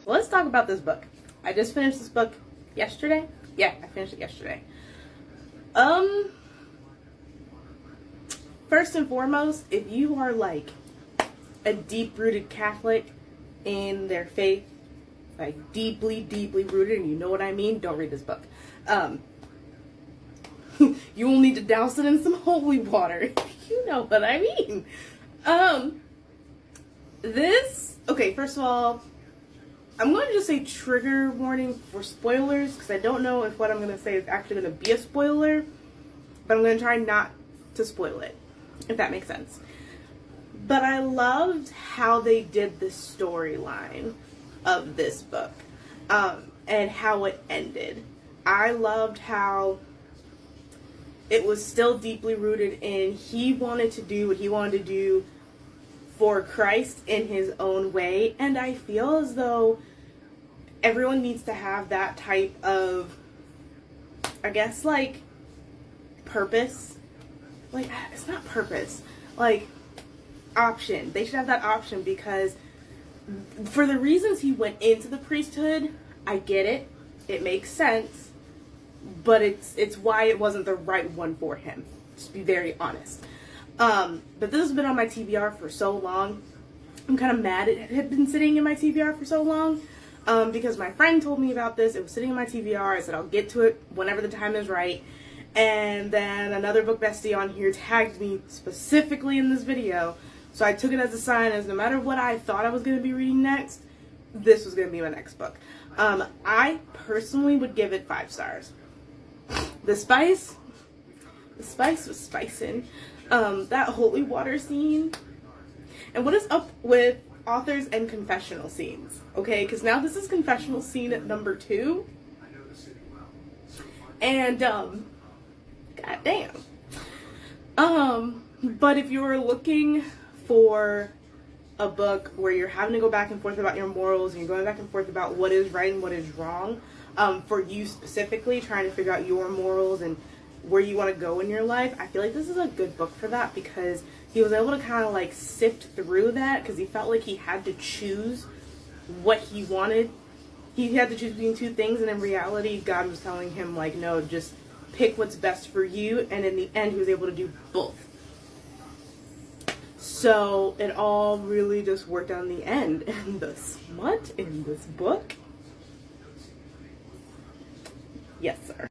let's talk about this book. I just finished this book yesterday. Yeah, I finished it yesterday. First and foremost, if you are like a deep-rooted Catholic in their faith, like deeply, deeply rooted, and you know what I mean, don't read this book. You will need to douse it in some holy water. You know what I mean. Okay, first of all, I'm going to just say trigger warning for spoilers, because I don't know if what I'm going to say is actually going to be a spoiler, but I'm going to try not to spoil it, if that makes sense. But I loved how they did the storyline of this book, and how it ended. I loved how it was still deeply rooted in he wanted to do what he wanted to do for Christ in his own way, and I feel as though everyone needs to have that type of, I guess, like, purpose. Like, it's not purpose, like, option. They should have that option, because for the reasons he went into the priesthood, I get it. It makes sense. But it's why it wasn't the right one for him. Just to be very honest. But this has been on my TBR for so long. I'm kind of mad it had been sitting in my TBR for so long. Because my friend told me about this. It was sitting in my TBR. I said I'll get to it whenever the time is right. And then another book bestie on here tagged me specifically in this video. So I took it as a sign, as no matter what I thought I was going to be reading next, this was going to be my next book. I personally would give it 5 stars. The spice was spicing. That holy water scene. And what is up with authors and confessional scenes? Okay, because now this is confessional scene at number 2. And, goddamn. But if you're looking for a book where you're having to go back and forth about your morals, and you're going back and forth about what is right and what is wrong, for you specifically, trying to figure out your morals and where you want to go in your life, I feel like this is a good book for that, because he was able to kind of like sift through that, because he felt like he had to choose what he wanted. He had to choose between 2 things, and in reality, God was telling him, like, no, just pick what's best for you, and in the end, he was able to do both. So it all really just worked out in the end, and the smut in this book, yes sir.